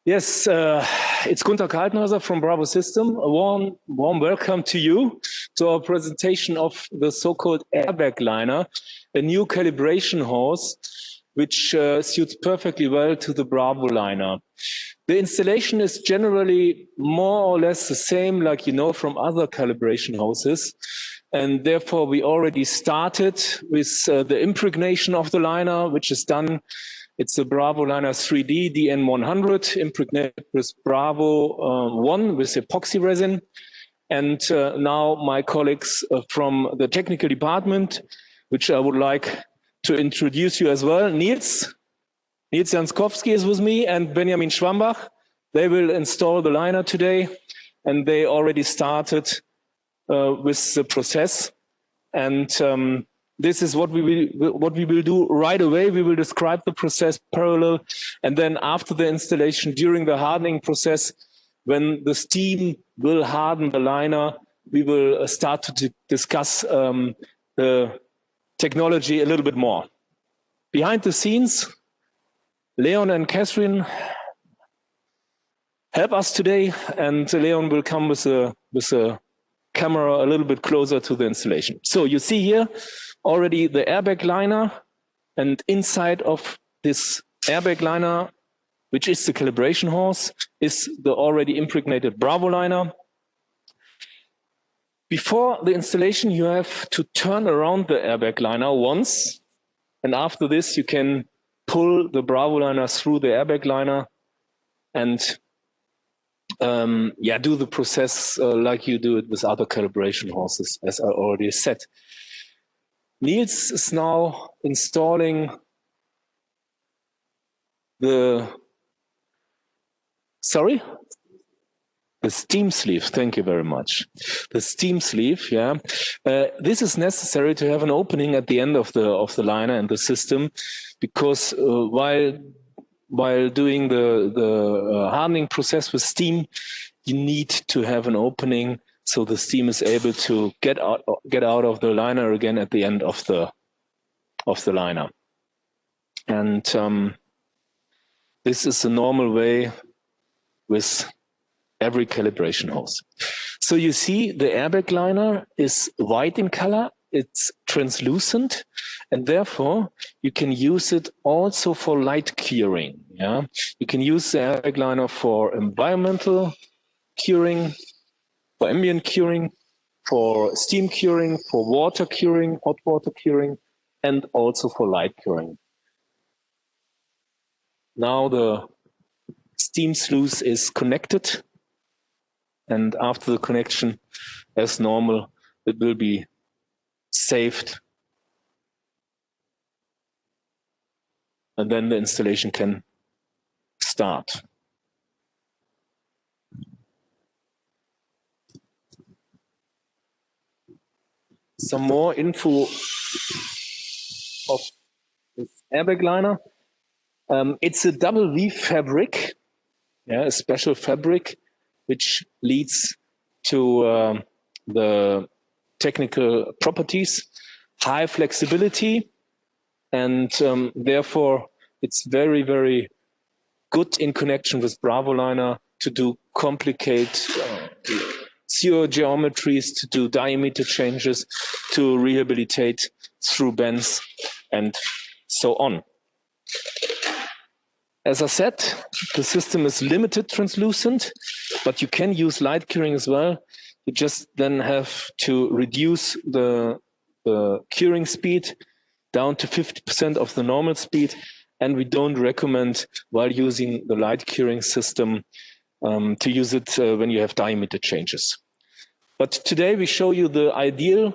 Yes, it's Gunther Kaltenhauser from Bravo System. A warm welcome to you to our presentation of the so-called Airbagliner, a new calibration hose which suits perfectly well to the Bravo liner. The installation is generally more or less the same like you know from other calibration hoses. And therefore, we already started with the impregnation of the liner, which is done. It's the Bravo Liner 3D DN100 impregnated with Bravo 1 with epoxy resin. And now my colleagues from the technical department, which I would like to introduce you as well. Niels Janskowski is with me and Benjamin Schwambach. They will install the liner today, and they already started with the process. And this is what we will do right away. We will describe the process parallel, and then after the installation, during the hardening process, when the steam will harden the liner, we will start to discuss the technology a little bit more. Behind the scenes, Leon and Catherine help us today, and Leon will come with a camera a little bit closer to the installation. So you see here already the Airbagliner, and inside of this Airbagliner, which is the calibration hose, is the already impregnated Bravo liner. Before the installation, you have to turn around the Airbagliner once, and after this you can pull the Bravo liner through the Airbagliner and do the process like you do it with other calibration hoses, as I already said. Niels is now installing the steam sleeve. Thank you very much. The steam sleeve, yeah. This is necessary to have an opening at the end of the liner and the system, because while doing the hardening process with steam, you need to have an opening so the steam is able to get out of the liner again at the end of the liner. And this is the normal way with every calibration hose. So you see the Airbagliner is white in color. It's translucent, and therefore you can use it also for light curing. Yeah, you can use the Airbagliner for environmental curing, for ambient curing, for steam curing, for water curing, hot water curing, and also for light curing. Now the steam sluice is connected, and after the connection, as normal, it will be saved, and then the installation can start. Some more info of this Airbagliner. It's a double weave fabric, yeah, a special fabric which leads to the technical properties, high flexibility, and therefore it's very, very good in connection with Bravo liner to do complicated zero geometries, to do diameter changes, to rehabilitate through bends, and so on. As I said, the system is limited translucent, but you can use light curing as well. You just then have to reduce the curing speed down to 50% of the normal speed, and we don't recommend, while using the light curing system, to use it when you have diameter changes. But today we show you the ideal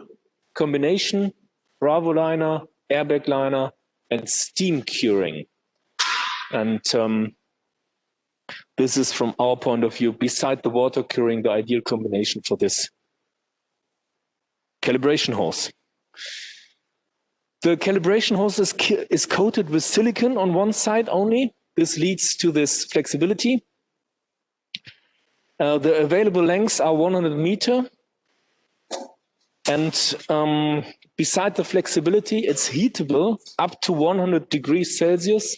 combination: Bravo liner, Airbagliner, and steam curing. And this is, from our point of view, beside the water curing, the ideal combination for this calibration hose. The calibration hose is coated with silicone on one side only. This leads to this flexibility. The available lengths are 100 meters. And beside the flexibility, it's heatable up to 100 degrees Celsius.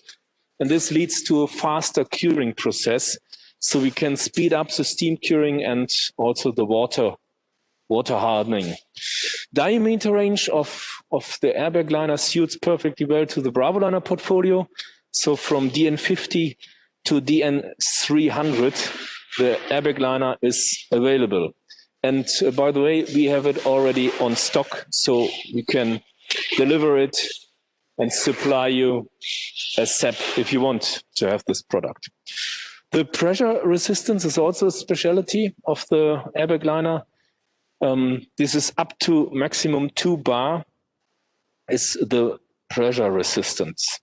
And this leads to a faster curing process so we can speed up the steam curing and also the water hardening. Diameter range of the Airbagliner suits perfectly well to the Bravoliner portfolio. So from DN50 to DN300, the Airbagliner is available. And by the way, we have it already on stock, so we can deliver it and supply you a SEP if you want to have this product. The pressure resistance is also a specialty of the Airbagliner. This is up to maximum 2 bar is the pressure resistance.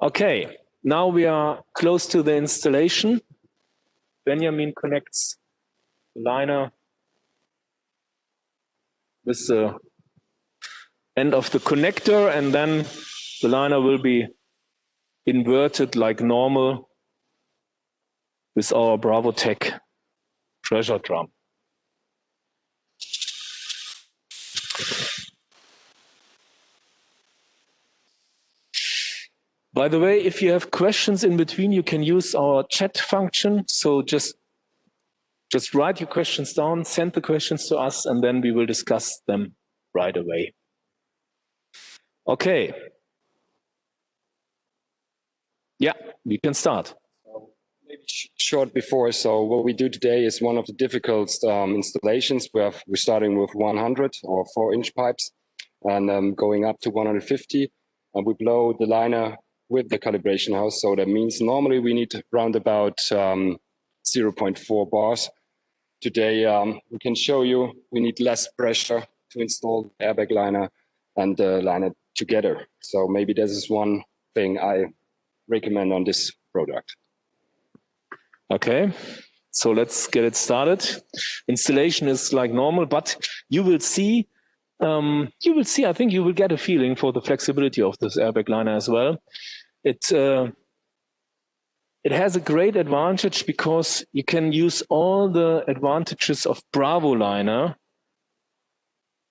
Okay, now we are close to the installation. Benjamin connects the liner with the end of the connector, and then the liner will be inverted like normal with our BravoTech pressure drum. By the way, if you have questions in between, you can use our chat function. So just write your questions down, send the questions to us, and then we will discuss them right away. Okay. Yeah, we can start. Maybe short before, so what we do today is one of the difficult installations. We're starting with 100 or 4-inch pipes and going up to 150. And we blow the liner with the calibration house. So that means normally we need round about 0.4 bars. Today we can show you we need less pressure to install the Airbagliner and the liner together. So maybe this is one thing I recommend on this product. Okay, so let's get it started. Installation is like normal, but you will see, I think you will get a feeling for the flexibility of this Airbagliner as well. It has a great advantage because you can use all the advantages of Bravoliner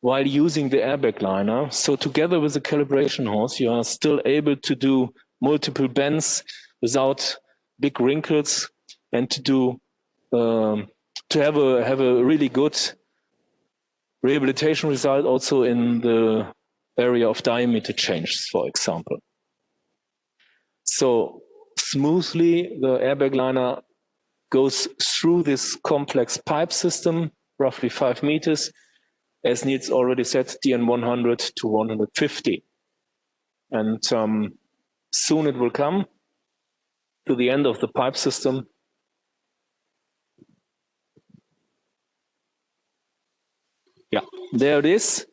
while using the Airbagliner. So together with the calibration horse, you are still able to do multiple bends without big wrinkles, and to do to have a really good rehabilitation result also in the area of diameter changes, for example. So smoothly, the Airbagliner goes through this complex pipe system, roughly 5 meters, as Niels already said, DN 100 to 150. And soon it will come to the end of the pipe system. Yeah, there it is.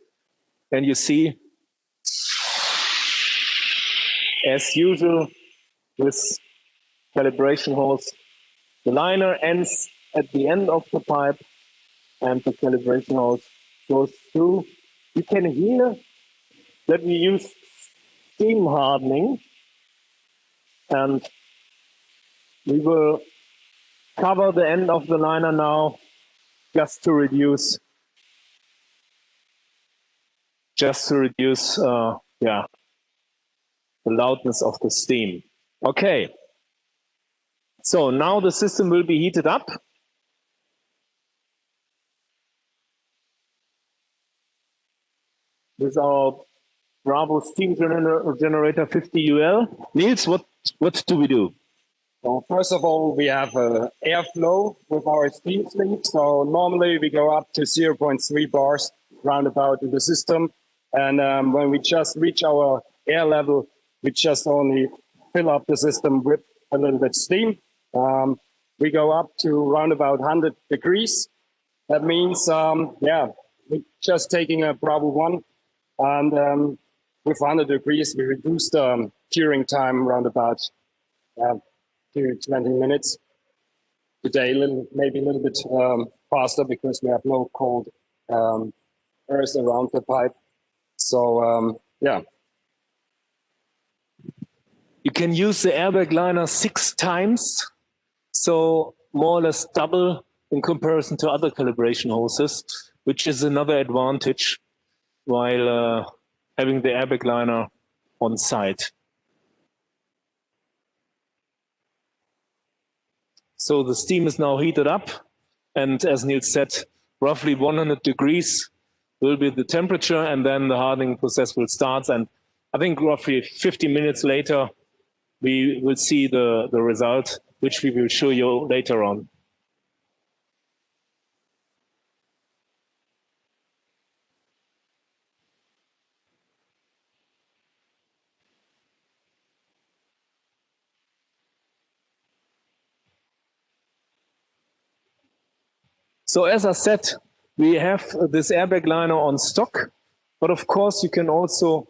And you see, as usual with calibration holes, the liner ends at the end of the pipe and the calibration hose goes through. You can hear that we use steam hardening, and we will cover the end of the liner now just to reduce yeah, the loudness of the steam. Okay, so now the system will be heated up. With our Bravo steam generator 50 UL. Niels, what do we do? Well, first of all, we have airflow with our steam sleeve. So normally we go up to 0.3 bars roundabout in the system. And when we just reach our air level, we just only fill up the system with a little bit steam. We go up to around about 100 degrees. That means, yeah, we're just taking a Bravo 1. And with 100 degrees, we reduce the curing time around about 20 minutes. Today, maybe a little bit faster because we have no cold earth around the pipe. So, yeah. You can use the Airbagliner 6 times, so more or less double in comparison to other calibration hoses, which is another advantage while having the Airbagliner on site. So the steam is now heated up, and as Niels said, roughly 100 degrees will be the temperature, and then the hardening process will start. And I think roughly 50 minutes later, we will see the result, which we will show you later on. So as I said, we have this Airbagliner on stock, but of course you can also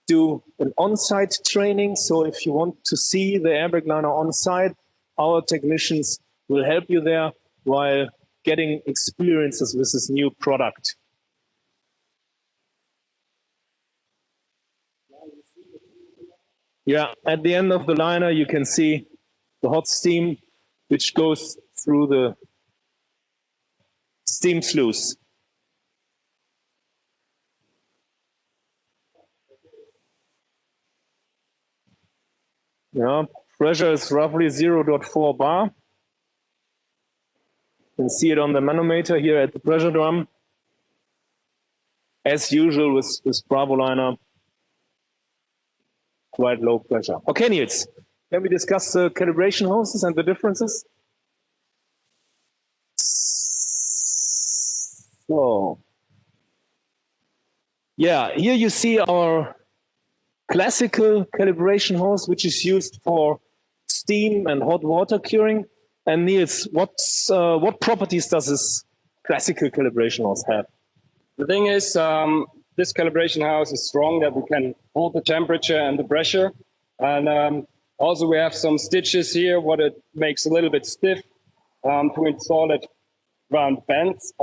do an on-site training. So if you want to see the Airbagliner on-site, our technicians will help you there while getting experiences with this new product. Yeah, at the end of the liner, you can see the hot steam, which goes through the steam sluice. Yeah, pressure is roughly 0.4 bar. You can see it on the manometer here at the pressure drum. As usual with Bravoliner, quite low pressure. Okay, Niels, can we discuss the calibration hoses and the differences? So, yeah, here you see our classical calibration hose, which is used for steam and hot water curing. And Niels, what properties does this classical calibration hose have? The thing is, this calibration house is strong that we can hold the temperature and the pressure. And also we have some stitches here, what it makes a little bit stiff to install it around bends.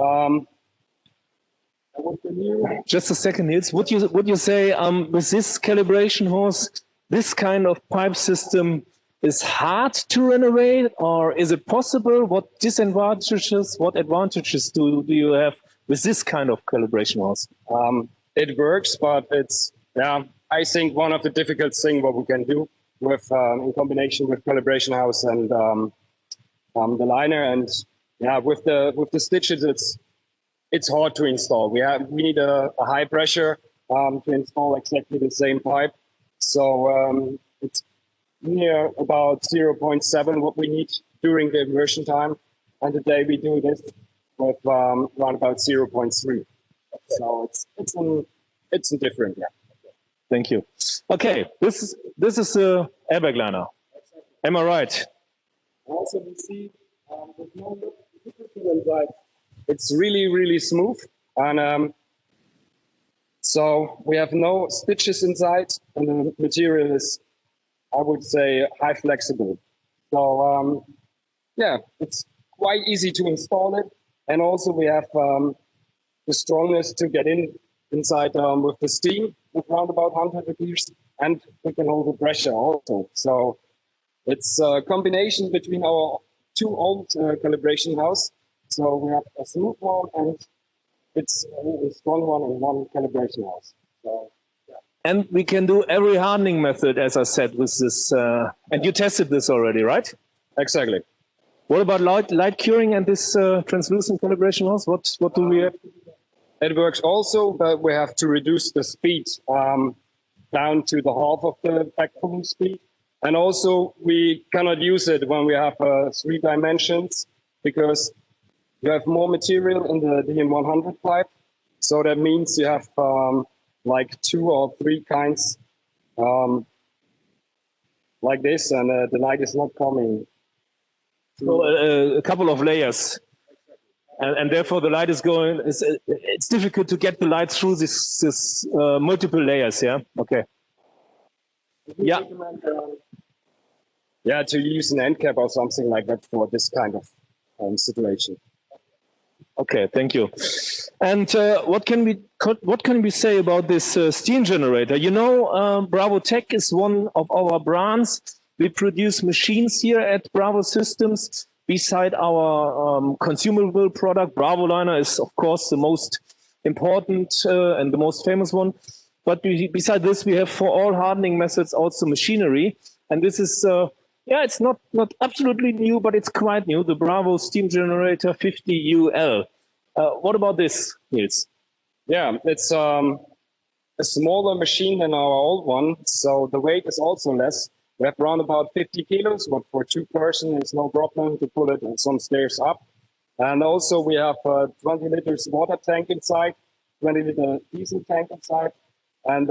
Just a second, Niels. Would you say with this calibration hose, this kind of pipe system is hard to renovate, or is it possible? What disadvantages, what advantages do you have with this kind of calibration hose? It works, but it's, yeah, I think one of the difficult things what we can do with in combination with calibration house and the liner, and yeah, with the stitches, it's hard to install. We need a high pressure to install exactly the same pipe. So it's near about 0.7 what we need during the immersion time. And today we do this with around about 0.3. So it's different, yeah. Thank you. Okay, this is the Airbagliner. Am I right? Also, we see with no inside, it's really, really smooth, and so we have no stitches inside, and the material is, I would say, high flexible. So yeah, it's quite easy to install it, and also we have the strongness to get inside with the steam with around about 100 degrees, and we can hold the pressure also. So it's a combination between our two old calibration house. So we have a smooth one and it's a really strong one in one calibration house. So, yeah. And we can do every hardening method, as I said, with this. And you tested this already, right? Exactly. What about light curing and this translucent calibration hose? What do we have? It works also, but we have to reduce the speed down to the half of the back pulling speed. And also, we cannot use it when we have 3 dimensions because you have more material in the DM100 pipe. So that means you have like 2 or 3 kinds like this, and the light is not coming. So a couple of layers. And therefore the light is going, it's difficult to get the light through this multiple layers, yeah? Okay. Yeah. Yeah, to use an end cap or something like that for this kind of situation. Okay, thank you. And what can we say about this steam generator? You know, Bravo Tech is one of our brands. We produce machines here at Bravo Systems. Beside our consumable product, Bravoliner is of course the most important and the most famous one. But beside this, we have for all hardening methods also machinery, and this is Yeah, it's not absolutely new, but it's quite new. The Bravo Steam Generator 50 UL. What about this, Niels? Yeah, it's a smaller machine than our old one, so the weight is also less. We have around about 50 kilos, but for two persons, it's no problem to pull it some stairs up. And also we have a 20 liters water tank inside, 20 liter diesel tank inside, and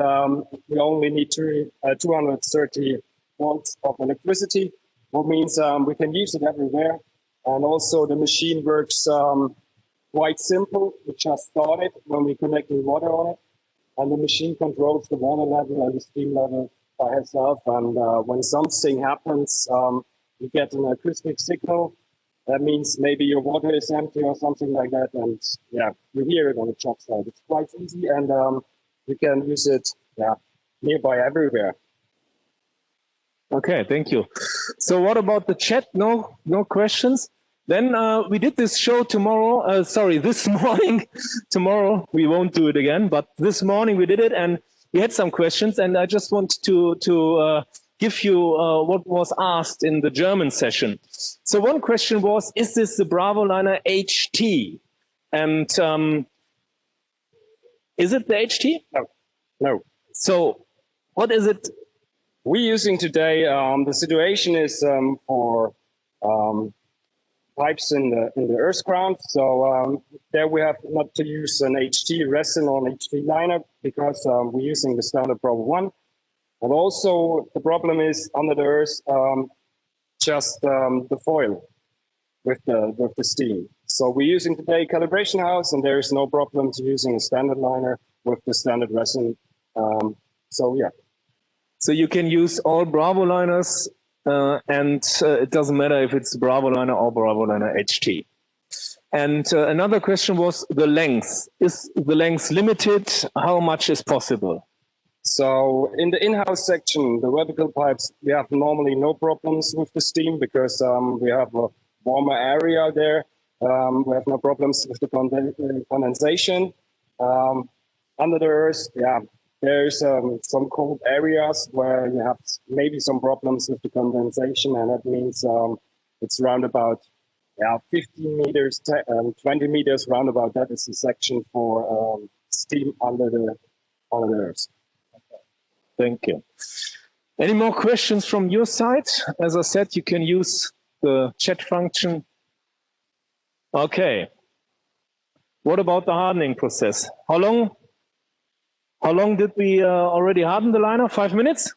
we only need 230 volts of electricity, which means we can use it everywhere. And also the machine works quite simple. We just start it when we connect the water on it, and the machine controls the water level and the steam level by itself. And when something happens, you get an acoustic signal. That means maybe your water is empty or something like that. And yeah, you hear it on the job site. It's quite easy, and you can use it nearby everywhere. Okay, thank you. So what about the chat? No questions? Then we did this show tomorrow, this morning. Tomorrow we won't do it again, but this morning we did it and we had some questions, and I just want to give you what was asked in the German session. So one question was, is this the Bravoliner HT? And is it the HT? No. So what is it? We're using today, the situation is for pipes in the earth ground. So there we have not to use an HT resin or an HT liner because we're using the standard Bravo 1. And also the problem is under the earth, just the foil with the steam. So we're using today calibration house, and there is no problem to using a standard liner with the standard resin. So yeah. So you can use all Bravoliners, and it doesn't matter if it's Bravoliner or Bravoliner HT. And another question was the length. Is the length limited? How much is possible? So in the in-house section, the vertical pipes, we have normally no problems with the steam because we have a warmer area there. We have no problems with the condensation. Under the earth, yeah, there's some cold areas where you have maybe some problems with the condensation, and that means it's around about 15 meters, 20 meters roundabout. That is the section for steam under the earth. Thank you. Any more questions from your side? As I said, you can use the chat function. Okay. What about the hardening process? How long did we already harden the liner? 5 minutes?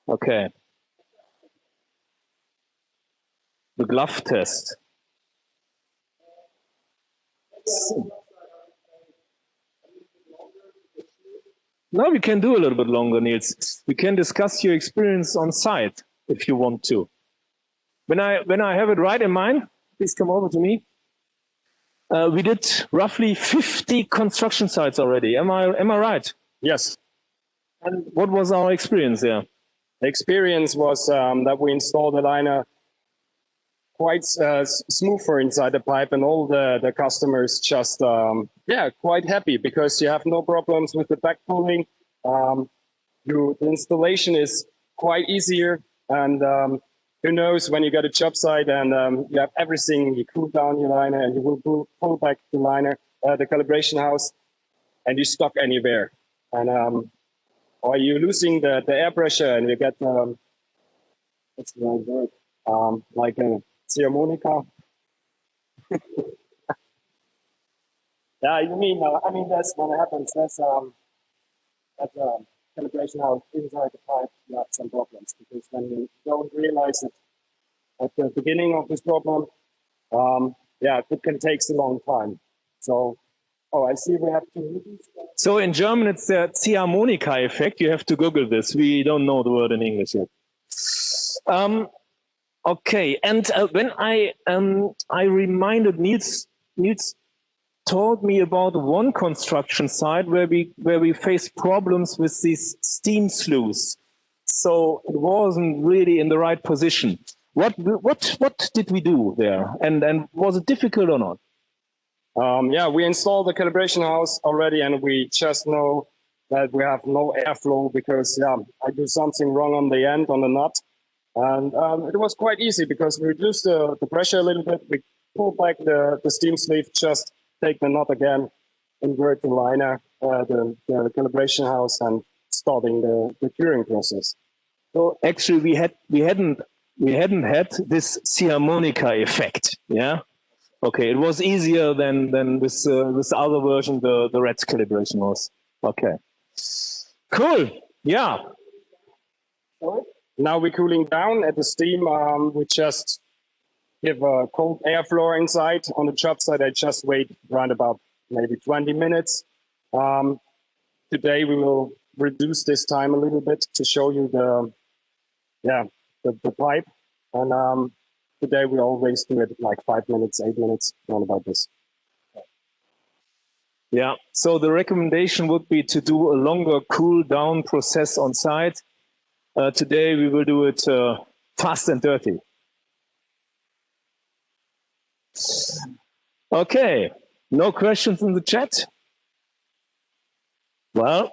Okay. The glove test. No, we can do a little bit longer, Niels. We can discuss your experience on site if you want to. When I have it right in mind, please come over to me. We did roughly 50 construction sites already. Am I right? Yes. And what was our experience there? The experience was that we installed the liner quite smoother inside the pipe, and all the customers just quite happy because you have no problems with the back pulling. The installation is quite easier, and who knows, when you get a job site and you have everything, you cool down your liner and you will pull back the liner, the calibration house, and you stuck anywhere, and or you're losing the air pressure and you get what's the right word, like a harmonica. Yeah, you mean, I mean, that's what happens. That's at the calibration house inside the pipe, you have some problems because when you don't realize it at the beginning of this problem, it can take a long time. So, I see we have 2 minutes. So in German, it's the Ziehharmonika effect. You have to Google this. We don't know the word in English yet. Okay, and when I reminded Niels told me about one construction site where we faced problems with these steam sloughs. So it wasn't really in the right position. What did we do there? And was it difficult or not? We installed the calibration house already, and we just know that we have no airflow because I do something wrong on the end, on the nut. And it was quite easy because we reduced the pressure a little bit. We pull back the steam sleeve, just take the nut again, invert the liner, the calibration house, and starting the curing process. So actually, we hadn't had this harmonica effect. Yeah. Okay, it was easier than this this other version, the red calibration was. Okay. Cool. Yeah. Now we're cooling down at the steam. We just give a cold airflow inside. On the job site, I just wait around about maybe 20 minutes. Today we will reduce this time a little bit to show you the pipe. And today we always do it like 5 minutes, 8 minutes, around about this. Yeah, so the recommendation would be to do a longer cool down process on site. Today we will do it fast and dirty. Okay, no questions in the chat? Well,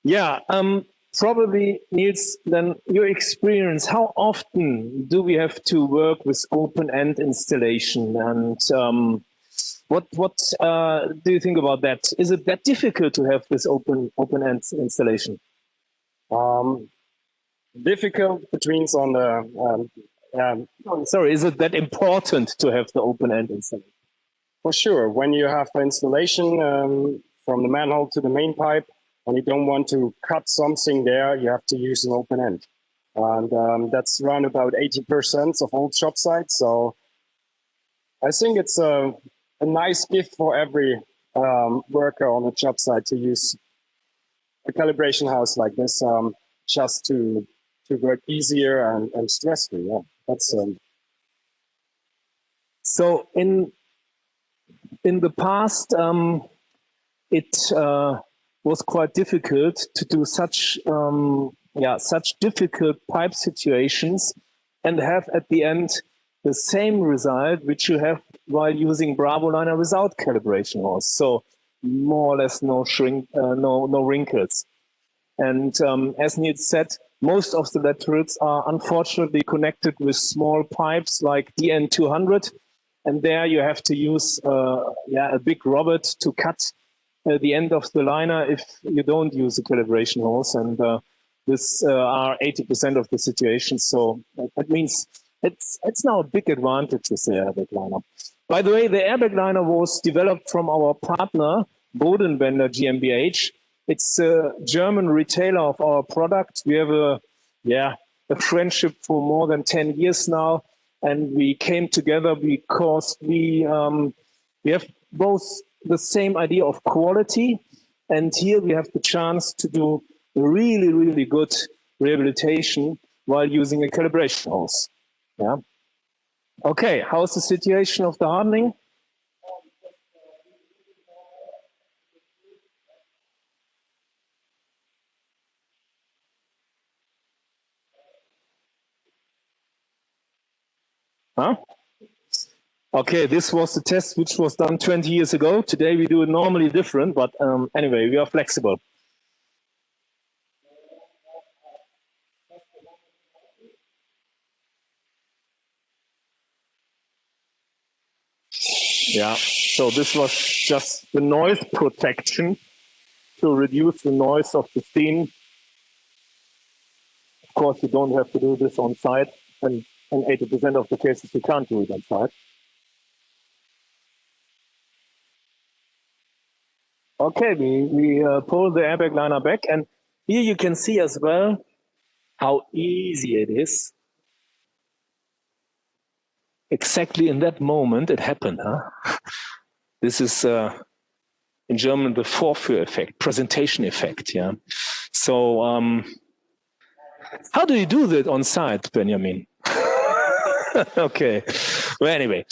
yeah, probably Niels, then your experience, how often do we have to work with open-end installation? And what do you think about that? Is it that difficult to have this open-end installation? Difficult, which means on the... sorry, is it that important to have the open-end installation? For sure. When you have the installation from the manhole to the main pipe, and you don't want to cut something there, you have to use an open end. And that's around about 80% of all job sites. So I think it's a nice gift for every worker on a job site to use a calibration house like this, just to work easier and stress-free. Yeah, that's. So in the past, it was quite difficult to do such difficult pipe situations and have at the end the same result which you have while using Bravoliner without calibration hose. So more or less no wrinkles. And as Niels said, most of the laterals are unfortunately connected with small pipes like DN200, and there you have to use a big robot to cut the end of the liner if you don't use a calibration hose, and this are 80% of the situations. So that means it's now a big advantage with the Airbagliner. By the way, the Airbagliner was developed from our partner Bodenbender GmbH. It's a German retailer of our product. We have a friendship for more than 10 years now, and we came together because we have both the same idea of quality, and here we have the chance to do really, really good rehabilitation while using a calibration hose. Yeah. Okay, how's the situation of the hardening? Huh? Okay, this was the test which was done 20 years ago. Today we do it normally different, but anyway, we are flexible. Yeah, so this was just the noise protection to reduce the noise of the steam. Of course, you don't have to do this on site, and in 80% of the cases you can't do it on site. Okay, we pull the Airbagliner back, and here you can see as well how easy it is. Exactly in that moment it happened. Huh? This is in German the Vorführ effect, presentation effect. Yeah. So how do you do that on site, Benjamin? Okay. Well, anyway,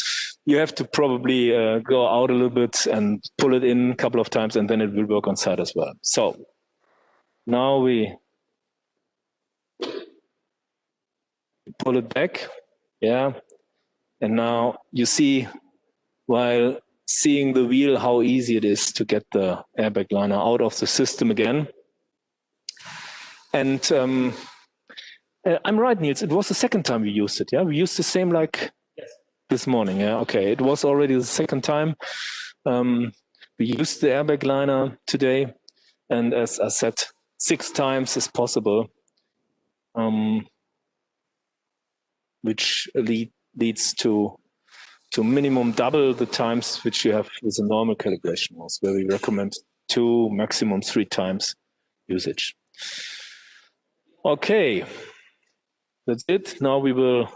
you have to probably go out a little bit and pull it in a couple of times, and then it will work on site as well. So now we pull it back. Yeah. And now you see, while seeing the wheel, how easy it is to get the Airbagliner out of the system again. And I'm right, Niels, it was the second time we used it, yeah? We used the same like this morning, yeah? Okay, it was already the second time. We used the Airbagliner today, and as I said, 6 times is possible, which leads to minimum double the times which you have with a normal calibration hose, where we recommend 2, maximum 3 times usage. Okay, that's it. Now we will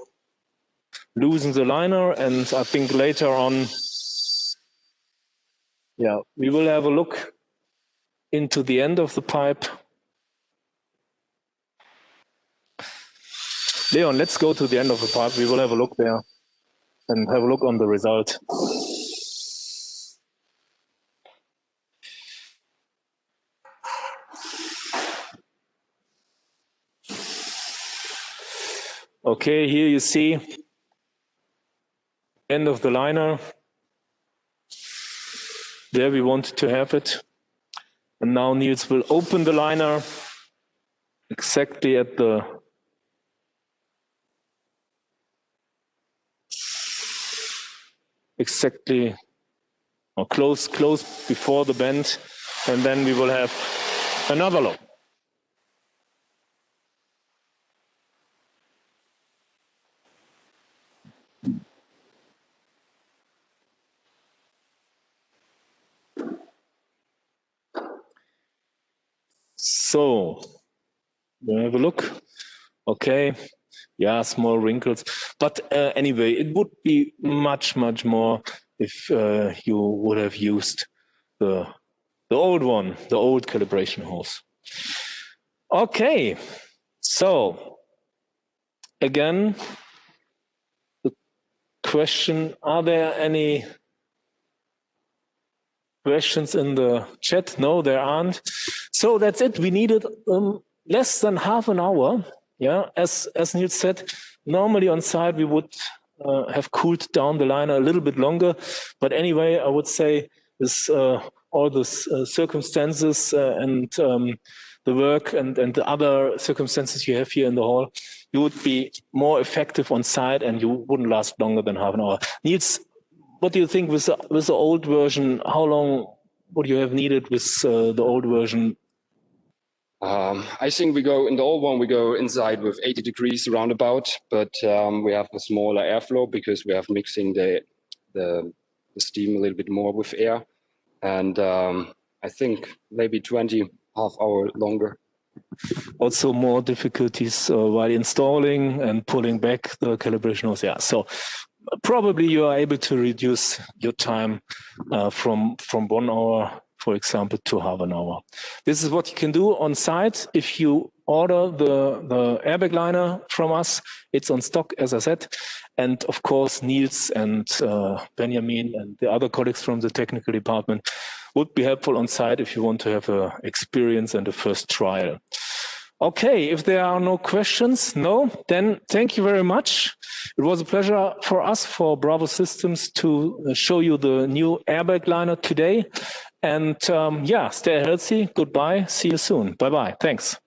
loosen the liner, and I think later on, yeah, we will have a look into the end of the pipe. Leon, let's go to the end of the pipe. We will have a look there and have a look on the result. Okay, here you see end of the liner. There we want to have it. And now Niels will open the liner exactly at the or close before the bend, and then we will have another look. So, we have a look. Okay, yeah, small wrinkles, but anyway, it would be much more if you would have used the old one, the old calibration hose. Okay, so again, the question: are there any questions in the chat? No, there aren't. So that's it. We needed less than half an hour. Yeah, as Niels said, normally on site we would have cooled down the liner a little bit longer. But anyway, I would say with all the circumstances and the work and the other circumstances you have here in the hall, you would be more effective on site and you wouldn't last longer than half an hour. Niels, what do you think with the old version? How long would you have needed with the old version? I think we go in the old one, we go inside with 80 degrees roundabout, but we have a smaller airflow because we have mixing the steam a little bit more with air. And I think maybe 20, half hour longer. Also more difficulties while installing and pulling back the calibration hose. Yeah, so probably you are able to reduce your time from 1 hour, for example, to half an hour. This is what you can do on site. If you order the Airbagliner from us, it's on stock, as I said. And of course, Niels and Benjamin and the other colleagues from the technical department would be helpful on site if you want to have an experience and a first trial. Okay, if there are no questions, then thank you very much. It was a pleasure for us, for Bravo Systems, to show you the new Airbagliner today. And yeah, stay healthy. Goodbye. See you soon. Bye-bye. Thanks.